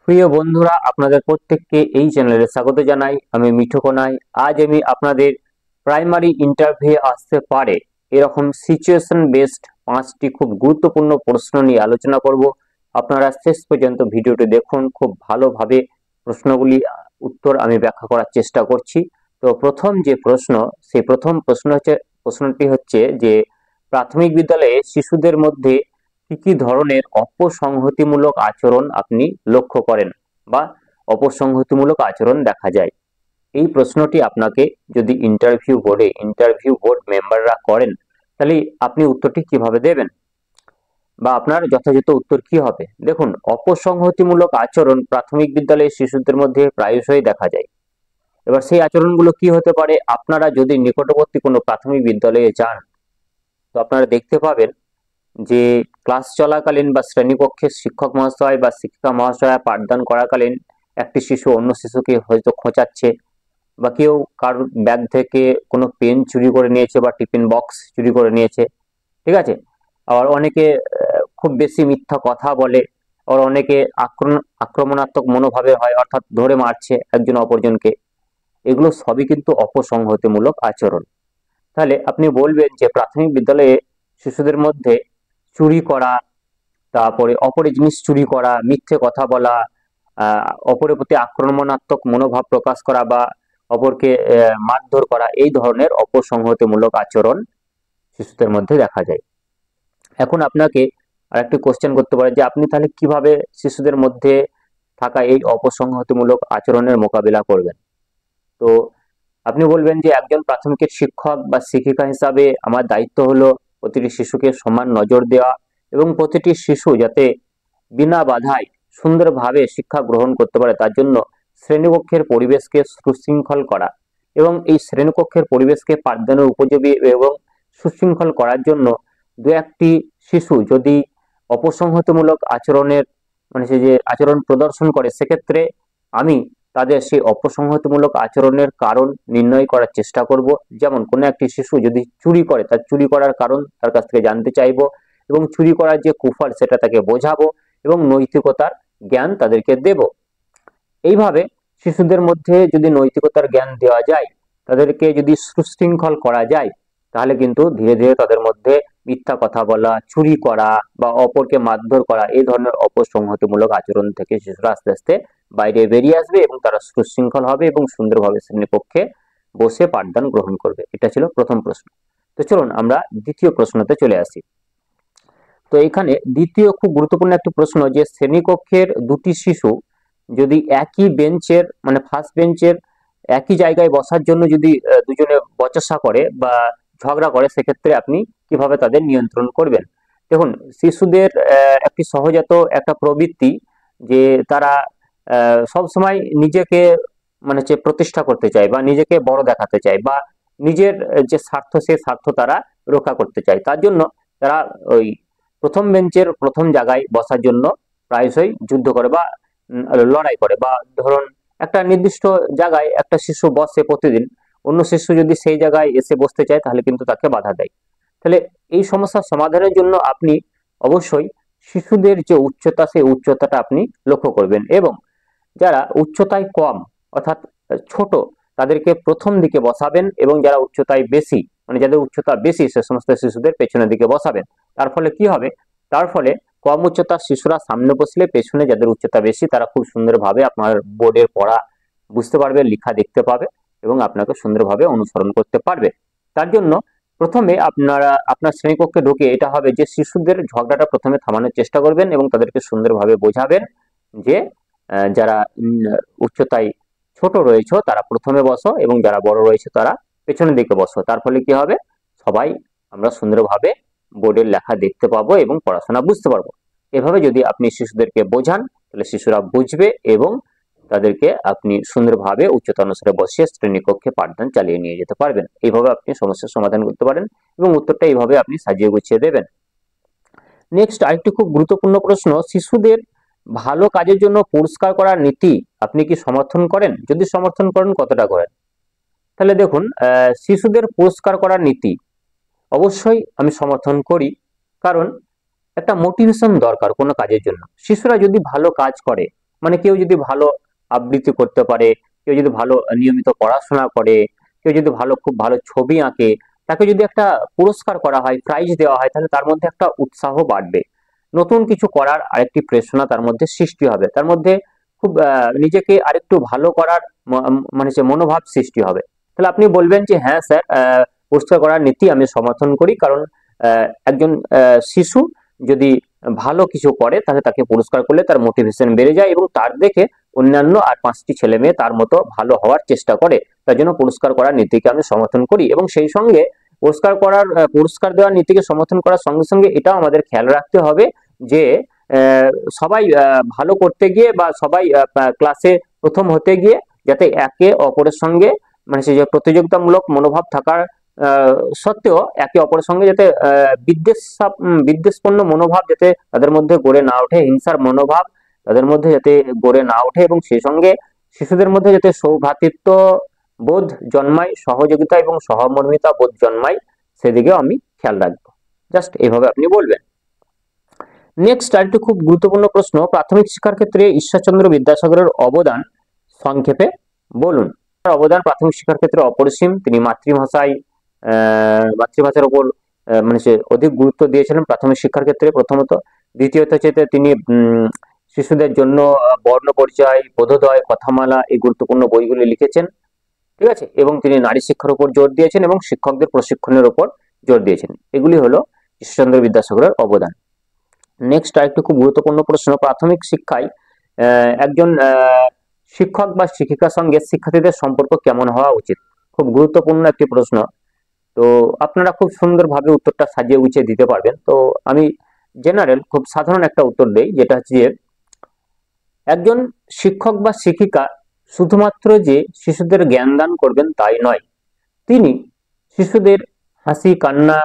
প্রিয় বন্ধুরা, আপনাদের প্রত্যেককে এই চ্যানেলে স্বাগত জানাই। আমি মিঠু কোনাই। আজ আমি আপনাদের প্রাইমারি ইন্টারভিউ আসতে পারে এরকম সিচুয়েশন বেসড 5টি খুব গুরুত্বপূর্ণ প্রশ্ন নিয়ে আলোচনা করব। আপনারা শেষ পর্যন্ত ভিডিওটি দেখুন, খুব ভালোভাবে প্রশ্নগুলি উত্তর আমি ব্যাখ্যা করার চেষ্টা করছি। তো প্রথম যে প্রশ্ন, সেই প্রথম প্রশ্নটি হচ্ছে যে প্রাথমিক বিদ্যালয়ে শিশুদের মধ্যে কি কি ধরনের অপসংহতিমূলক আচরণ আপনি লক্ষ্য করেন বা অপসংহতিমূলক আচরণ দেখা যায়? এই প্রশ্নটি আপনাকে যদি ইন্টারভিউ বোর্ড মেম্বাররা করেন, তাহলে আপনি উত্তরটি কিভাবে দেবেন বা আপনার যথাযথ উত্তর কি হবে? দেখুন, অপসংহতিমূলক আচরণ প্রাথমিক বিদ্যালয়ের শিশুদের মধ্যে প্রায়শই দেখা যায়। এবার সেই আচরণগুলো কি হতে পারে? আপনারা যদি নিকটবর্তী কোনো প্রাথমিক বিদ্যালয়ে যান, তো আপনারা দেখতে পাবেন যে ক্লাস চলাকালীন বা শ্রেণীকক্ষে শিক্ষক মহাশয় বা শিক্ষিকা মহাশয়া পাঠদান করাকালীন একটি শিশু অন্য শিশুকে হয়তো খোঁচাচ্ছে, বা কেউ কারোর ব্যাগ থেকে কোনো পেন চুরি করে নিয়েছে বা টিফিন বক্স চুরি করে নিয়েছে, ঠিক আছে। আবার অনেকে খুব বেশি মিথ্যা কথা বলে, আর অনেকে আক্রমণাত্মক মনোভাবে হয়, অর্থাৎ ধরে মারছে একজন অপরজনকে। এগুলো সবই কিন্তু অপসংহতিমূলক আচরণ। তাহলে আপনি বলবেন যে প্রাথমিক বিদ্যালয়ে শিশুদের মধ্যে চুরি করা, তারপরে অপরের জিনিস চুরি করা, মিথ্যে কথা বলা, অপরের প্রতি আক্রমণাত্মক মনোভাব প্রকাশ করা বা অপরকে মারধর করা, এই ধরনের অপসংহতিমূলক আচরণ শিশুদের মধ্যে দেখা যায়। এখন আপনাকে আরেকটি কোশ্চেন করতে পারে যে আপনি তাহলে কিভাবে শিশুদের মধ্যে থাকা এই অপসংহতিমূলক আচরণের মোকাবিলা করবেন। তো আপনি বলবেন যে একজন প্রাথমিকের শিক্ষক বা শিক্ষিকা হিসাবে আমার দায়িত্ব হলো প্রতিটি শিশুকে সমান নজর দেওয়া এবং প্রতিটি শিশু যাতে বিনা বাধায় সুন্দরভাবে শিক্ষা গ্রহণ করতে পারে, তার জন্য শ্রেণীকক্ষের পরিবেশকে সুশৃঙ্খল করা এবং এই শ্রেণীকক্ষের পরিবেশকে পাঠদানের উপযোগী এবং সুশৃঙ্খল করার জন্য দু একটি শিশু যদি অপসংহতিমূলক আচরণের সে যে আচরণ প্রদর্শন করে, সেক্ষেত্রে আমি তাদের সেই অপসংহতিমূলক আচরণের কারণ নির্ণয় করার চেষ্টা করব। যেমন কোনো একটি শিশু যদি চুরি করে, তার চুরি করার কারণ তার কাছ থেকে জানতে চাইবো এবং চুরি করার যে কুফল সেটা তাকে বোঝাবো এবং নৈতিকতার জ্ঞান তাদেরকে দেব। এইভাবে শিশুদের মধ্যে যদি নৈতিকতার জ্ঞান দেওয়া যায়, তাদেরকে যদি সুশৃঙ্খল করা যায়, তাহলে কিন্তু ধীরে ধীরে তাদের মধ্যে মিথ্যা কথা বলা, চুরি করা বা অপরকে মারধর করা, এই ধরনের অপসংহতিমূলক আচরণ থেকে শিশুরা আস্তে আস্তে বাইরে বেরিয়ে আসবে এবং তারা সুশৃঙ্খল হবে এবং সুন্দরভাবে শ্রেণীকক্ষে বসে পাঠদান গ্রহণ করবে। এটা ছিল প্রথম প্রশ্ন। তো চলুন আমরা দ্বিতীয় প্রশ্নতে চলে আসি। তো এখানে দ্বিতীয় খুব গুরুত্বপূর্ণ একটি প্রশ্ন, যে শ্রেণীকক্ষের দুটি শিশু যদি একই বেঞ্চের ফার্স্ট বেঞ্চের একই জায়গায় বসার জন্য যদি দুজনে বচসা করে বা ঝগড়া করে, সেক্ষেত্রে আপনি কিভাবে তাদের নিয়ন্ত্রণ করবেন। দেখুন, শিশুদের একটি সহজাত একটা প্রবৃত্তি যে তারা সব সময় নিজেকে প্রতিষ্ঠা করতে চায় বা নিজেকে বড় দেখাতে চায় বা নিজের যে স্বার্থ, সে স্বার্থ তারা রক্ষা করতে চায়। তার জন্য তারা ওই প্রথম বেঞ্চের প্রথম জায়গায় বসার জন্য প্রায়শই যুদ্ধ করে বা লড়াই করে। বা ধরুন একটা নির্দিষ্ট জায়গায় একটা শিশু বসে প্রতিদিন, অন্য শিশু যদি সেই জায়গায় এসে বসতে চায় তাহলে কিন্তু তাকে বাধা দেয়। তাহলে এই সমস্যার সমাধানের জন্য আপনি অবশ্যই শিশুদের যে উচ্চতা, সেই উচ্চতাটা আপনি লক্ষ্য করবেন এবং যারা উচ্চতায় কম অর্থাৎ ছোট, তাদেরকে প্রথম দিকে বসাবেন এবং যারা উচ্চতায় বেশি যাদের উচ্চতা বেশি, সে সমস্ত শিশুদের পেছনের দিকে বসাবেন। তার ফলে কি হবে? তার ফলে কম উচ্চতার শিশুরা সামনে বসলে পেছনে যাদের উচ্চতা বেশি তারা খুব সুন্দরভাবে আপনার বোর্ডের পড়া বুঝতে পারবে, লেখা দেখতে পাবে এবং আপনাকে সুন্দরভাবে অনুসরণ করতে পারবে। তার জন্য প্রথমে আপনার শ্রেণীকক্ষে ঢুকে এটা হবে যে শিশুদের ঝগড়াটা প্রথমে থামানোর চেষ্টা করবেন এবং তাদেরকে সুন্দরভাবে বোঝাবেন যে যারা উচ্চতায় ছোট রয়েছে তারা প্রথমে বসো এবং যারা বড় রয়েছে তারা পেছনের দিকে বসো। তার ফলে কি হবে? সবাই আমরা সুন্দরভাবে বোর্ডের লেখা দেখতে পাবো এবং পড়াশোনা বুঝতে পারবো। এভাবে যদি আপনি শিশুদেরকে বোঝান, তাহলে শিশুরা বুঝবে এবং তাদেরকে আপনি সুন্দরভাবে উচ্চতা অনুসারে বসিয়ে শ্রেণীকক্ষে পাঠদান চালিয়ে নিয়ে যেতে পারবেন। এইভাবে আপনি সমস্যার সমাধান করতে পারেন এবং উত্তরটা এইভাবে আপনি সাজিয়ে গুছিয়ে দেবেন। নেক্সট আরেকটি খুব গুরুত্বপূর্ণ প্রশ্ন, শিশুদের ভালো কাজের জন্য পুরস্কার করার নীতি আপনি কি সমর্থন করেন? যদি সমর্থন করেন, কতটা করেন? তাহলে দেখুন, শিশুদের পুরস্কার করার নীতি অবশ্যই আমি সমর্থন করি, কারণ একটা মোটিভেশন দরকার কোনো কাজের জন্য। শিশুরা যদি ভালো কাজ করে মানে কেউ যদি ভালো আবৃত্তি করতে পারে, কেউ যদি ভালো নিয়মিত পড়াশোনা করে, কেউ যদি খুব ভালো ছবি আঁকে, তাকে যদি একটা পুরস্কার করা হয়, প্রাইজ দেওয়া হয়, তাহলে তার মধ্যে একটা উৎসাহ বাড়বে, নতুন কিছু করার আরেকটি প্রেরণা তার মধ্যে সৃষ্টি হবে, তার মধ্যে খুব নিজেকে আরেকটু ভালো করার মানে যে মনোভাব সৃষ্টি হবে। তাহলে আপনি বলবেন যে হ্যাঁ স্যার, পুরস্কার করার নীতি আমি সমর্থন করি, কারণ একজন শিশু যদি ভালো কিছু করে তাহলে তাকে পুরস্কার করলে তার মোটিভেশন বেড়ে যায় এবং তার দেখে অন্যান্য আর 5টি ছেলে মেয়ে তার মতো ভালো হওয়ার চেষ্টা করে। তার জন্য পুরস্কার করার নীতিকে আমি সমর্থন করি এবং সেই সঙ্গে পুরস্কার দেওয়ার নীতিকে সমর্থন করার সঙ্গে সঙ্গে এটাও আমাদের খেয়াল রাখতে হবে যে সবাই ভালো করতে গিয়ে বা সবাই ক্লাসে প্রথম হতে গিয়ে যাতে একে অপরের সঙ্গে মানে সেই যে প্রতিযোগিতামূলক মনোভাব থাকার সত্ত্বেও একে অপরের সঙ্গে যাতে বিদ্বেষপূর্ণ মনোভাব যাতে তাদের মধ্যে গড়ে না ওঠে, হিংসার মনোভাব তাদের মধ্যে যাতে গড়ে না ওঠে এবং সেই সঙ্গে শিশুদের মধ্যে যাতে সৌভ্রাতৃত্ব বোধ জন্মায়, সহযোগিতা এবং সহমর্মিতা বোধ জন্মায়, সেদিকেও আমি খেয়াল রাখবো। জাস্ট এইভাবে আপনি বলবেন। নেক্সট আরেকটি খুব গুরুত্বপূর্ণ প্রশ্ন, প্রাথমিক শিক্ষার ক্ষেত্রে ঈশ্বরচন্দ্র বিদ্যাসাগরের অবদান সংক্ষেপে বলুন। তার অবদান প্রাথমিক শিক্ষার ক্ষেত্রে অপরিসীম। তিনি মাতৃভাষার উপর মানে সে অধিক গুরুত্ব দিয়েছিলেন প্রাথমিক শিক্ষার ক্ষেত্রে প্রথমত। দ্বিতীয়ত হচ্ছে তিনি শিশুদের জন্য বর্ণ পরিচয়, বোধোদয়, কথামালা এই গুরুত্বপূর্ণ বইগুলি লিখেছেন, ঠিক আছে, এবং তিনি নারী শিক্ষার উপর জোর দিয়েছেন এবং শিক্ষকদের প্রশিক্ষণের উপর জোর দিয়েছেন। এগুলি হলো ঈশ্বরচন্দ্র বিদ্যাসাগরের অবদান। নেক্সট আরেকটি খুব গুরুত্বপূর্ণ প্রশ্ন, প্রাথমিক শিক্ষায় একজন শিক্ষক বা শিক্ষিকার সঙ্গে শিক্ষার্থীদের সম্পর্ক কেমন হওয়া উচিত? খুব গুরুত্বপূর্ণ একটি প্রশ্ন। তো আপনারা খুব সুন্দরভাবে উত্তরটা সাজিয়ে গুছিয়ে দিতে পারবেন। তো আমি জেনারেল খুব সাধারণ একটা উত্তর দেই, যেটা হচ্ছে যে একজন শিক্ষক বা শিক্ষিকা শুধুমাত্র যে শিশুদের জ্ঞান দান করবেন তাই নয়, তিনি শিশুদের হাসি কান্না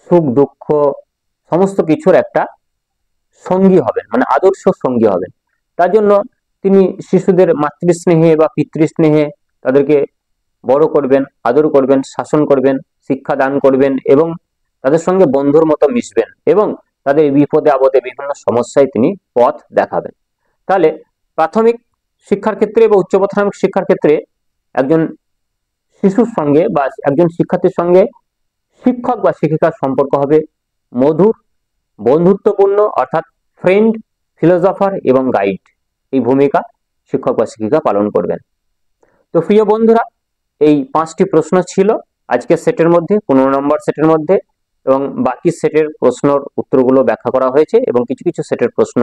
সুখ দুঃখ সমস্ত কিছুর একটা সঙ্গী হবেন, মানে আদর্শ সঙ্গী হবেন। তার জন্য তিনি শিশুদের মাতৃস্নেহে বা পিতৃস্নেহে তাদেরকে বড় করবেন, আদর করবেন, শাসন করবেন, শিক্ষা দান করবেন এবং তাদের সঙ্গে বন্ধুর মতো মিশবেন এবং তাদের বিপদে আপদে বিভিন্ন সমস্যায় তিনি পথ দেখাবেন। তাহলে প্রাথমিক শিক্ষার ক্ষেত্রে বা উচ্চ প্রাথমিক শিক্ষার ক্ষেত্রে একজন শিশুর সঙ্গে বা একজন শিক্ষার্থীর সঙ্গে শিক্ষক বা শিক্ষিকার সম্পর্ক হবে মধুর, বন্ধুত্বপূর্ণ, অর্থাৎ ফ্রেন্ড, ফিলোসফার এবং গাইড, এই ভূমিকা শিক্ষক বা শিক্ষিকা পালন করবেন। তো প্রিয় বন্ধুরা, এই 5টি প্রশ্ন ছিল আজকের সেটের মধ্যে, 15 নম্বর সেটের মধ্যে, এবং বাকি সেটের প্রশ্নর উত্তরগুলো ব্যাখ্যা করা হয়েছে এবং কিছু কিছু সেটের প্রশ্ন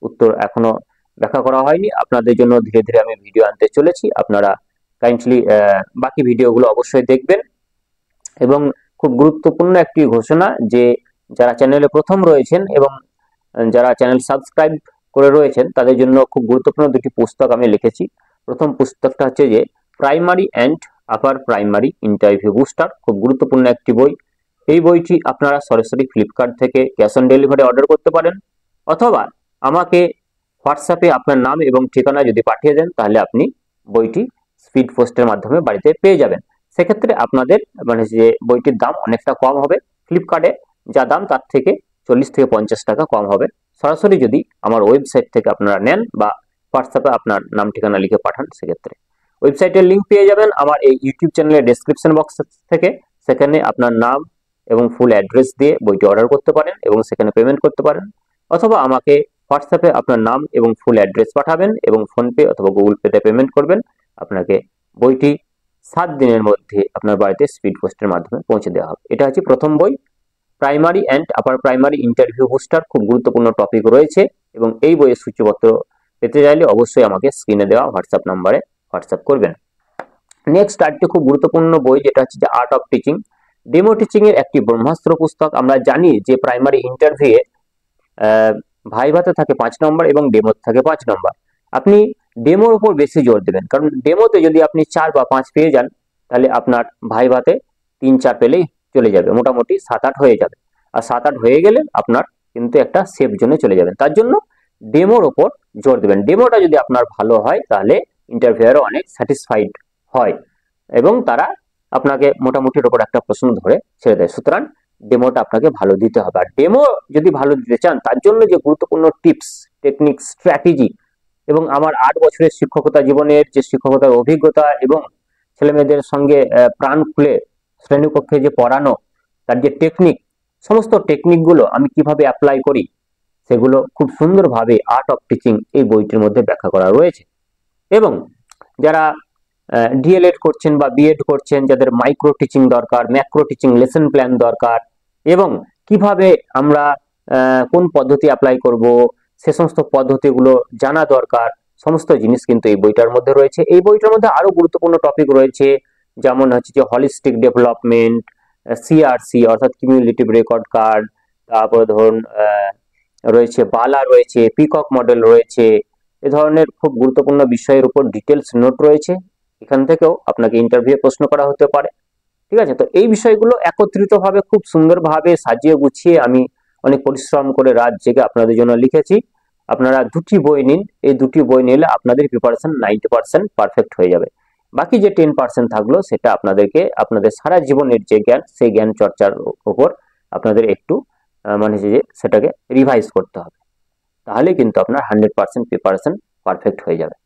উত্তর এখনো ব্যাখ্যা করা হয়নি। আপনাদের জন্য ধীরে ধীরে আমি ভিডিও আনতে চলেছি, আপনারা কাইন্ডলি বাকি ভিডিওগুলো অবশ্যই দেখবেন। এবং খুব গুরুত্বপূর্ণ একটি ঘোষণা যে যারা চ্যানেলে প্রথম রয়েছেন এবং যারা চ্যানেল সাবস্ক্রাইব করে রয়েছেন তাদের জন্য খুব গুরুত্বপূর্ণ দুটি পুস্তক আমি লিখেছি। প্রথম পুস্তকটা হচ্ছে যে primary and upper primary interview booster, খুব গুরুত্বপূর্ণ একটি বই। এই বইটি আপনারা সরাসরি ফ্লিপকার্ট থেকে ক্যাশ অন ডেলিভারি অর্ডার করতে পারেন, অথবা আমাকে হোয়াটসঅ্যাপে আপনার নাম এবং ঠিকানা যদি পাঠিয়ে দেন তাহলে আপনি বইটি স্পিড পোস্টের মাধ্যমে বাড়িতে পেয়ে যাবেন। সেক্ষেত্রে আপনাদের মানে যে বইটির দাম অনেকটা কম হবে, ফ্লিপকার্টে যা দাম তার থেকে 40 থেকে 50 টাকা কম হবে। সরাসরি যদি আমার ওয়েবসাইট থেকে আপনারা নেন বা হোয়াটসঅ্যাপে আপনার নাম ঠিকানা লিখে পাঠান, সেক্ষেত্রে ওয়েবসাইটের লিঙ্ক পেয়ে যাবেন আমার এই ইউটিউব চ্যানেলের ডেসক্রিপশন বক্স থেকে। সেখানে আপনার নাম এবং ফুল অ্যাড্রেস দিয়ে বইটি অর্ডার করতে পারেন এবং সেখানে পেমেন্ট করতে পারেন, অথবা আমাকে হোয়াটসঅ্যাপে আপনার নাম এবং ফুল অ্যাড্রেস পাঠাবেন এবং ফোনপে অথবা গুগল পেতে পেমেন্ট করবেন। আপনাকে বইটি 7 দিনের মধ্যে আপনার বাড়িতে স্পিড পোস্টের মাধ্যমে পৌঁছে দেওয়া হবে। এটা হচ্ছে প্রথম বই, primary and upper primary interview booster, খুব গুরুত্বপূর্ণ টপিক রয়েছে এবং এই বইয়ের সূচিপত্র পেতে চাইলে অবশ্যই আমাকে স্ক্রিনে দেওয়া হোয়াটসঅ্যাপ নাম্বারে হোয়াটসঅ্যাপ করবেন। নেক্সট আরেকটি খুব গুরুত্বপূর্ণ বই যেটা হচ্ছে যে art of teaching, demo teaching এর একটি ব্রহ্মাস্ত্র পুস্তক। আমরা জানি যে প্রাইমারি ইন্টারভিউয়ে ভাইভাতে থাকে 5 নম্বর এবং ডেমোতে থাকে 5 নম্বর। আপনি ডেমোর উপর বেশি জোর দেবেন, কারণ ডেমোতে যদি আপনি 4 বা 5 পেয়ে যান তাহলে আপনার ভাইভাতে 3-4 পেলেই চলে যাবে, মোটামুটি 7-8 হয়ে যাবে। আর 7-8 হয়ে গেলে আপনার কিন্তু একটা সেফ জোনে চলে যাবেন। তার জন্য ডেমোর উপর জোর দেবেন। ডেমোটা যদি আপনার ভালো হয় তাহলে ইন্টারভিউয়ারও অনেক স্যাটিসফাইড হয় এবং তারা আপনাকে মোটামুটির উপর একটা প্রশ্ন ধরে ছেড়ে দেয়। সুতরাং ডেমোটা আপনাকে ভালো দিতে হবে। আর ডেমো যদি ভালো দিতে চান তার জন্য যে গুরুত্বপূর্ণ টিপস, টেকনিক, স্ট্র্যাটেজি এবং আমার 8 বছরের শিক্ষকতা জীবনের যে শিক্ষকতার অভিজ্ঞতা এবং ছেলেমেয়েদের সঙ্গে প্রাণ খুলে শ্রেণীকক্ষে যে পড়ানো, তার যে টেকনিক, সমস্ত টেকনিকগুলো আমি কিভাবে অ্যাপ্লাই করি সেগুলো খুব সুন্দরভাবে আর্ট অফ টিচিং এই বইটির মধ্যে ব্যাখ্যা করা রয়েছে। এবং যারা ডিএলএড করছেন বা বিএড করছেন, যাদের মাইক্রো টিচিং দরকার, ম্যাক্রো টিচিং লেসন প্ল্যান দরকার, এবং কিভাবে আমরা কোন পদ্ধতি অ্যাপ্লাই করব সে সমস্ত পদ্ধতিগুলো জানা দরকার, সমস্ত জিনিস কিন্তু এই বইটার মধ্যে রয়েছে। এই বইটার মধ্যে আরো গুরুত্বপূর্ণ টপিক রয়েছে, যেমন হচ্ছে যে হলিস্টিক ডেভেলপমেন্ট, সিআরসি অর্থাৎ কিউমুলেটিভ রেকর্ড কার্ড, তারপরে ধরুন রয়েছে বালা, রয়েছে পিকক মডেল, রয়েছে এ ধরনের খুব গুরুত্বপূর্ণ বিষয়ের উপর ডিটেলস নোট রয়েছে। এখান থেকেও আপনাকে ইন্টারভিউ প্রশ্ন করা হতে পারে। ঠিক আছে, তো এই বিষয়গুলো একত্রিতভাবে খুব সুন্দরভাবে সাজিয়ে গুছিয়ে আমি অনেক পরিশ্রম করে রাত জেগে আপনাদের জন্য লিখেছি। আপনারা 2টি বই নিন, এই 2টি বই নিলে আপনাদের প্রিপারেশন 90% পারফেক্ট হয়ে যাবে। বাকি যে 10% থাকলো সেটা আপনাদেরকে আপনাদের সারা জীবনের যে জ্ঞান, সেই জ্ঞান চর্চার উপর আপনাদের একটু মানে যে সেটাকে রিভাইজ করতে হবে, তাহলে কিন্তু আপনার 100% প্রিপারেশন পারফেক্ট হয়ে যাবে।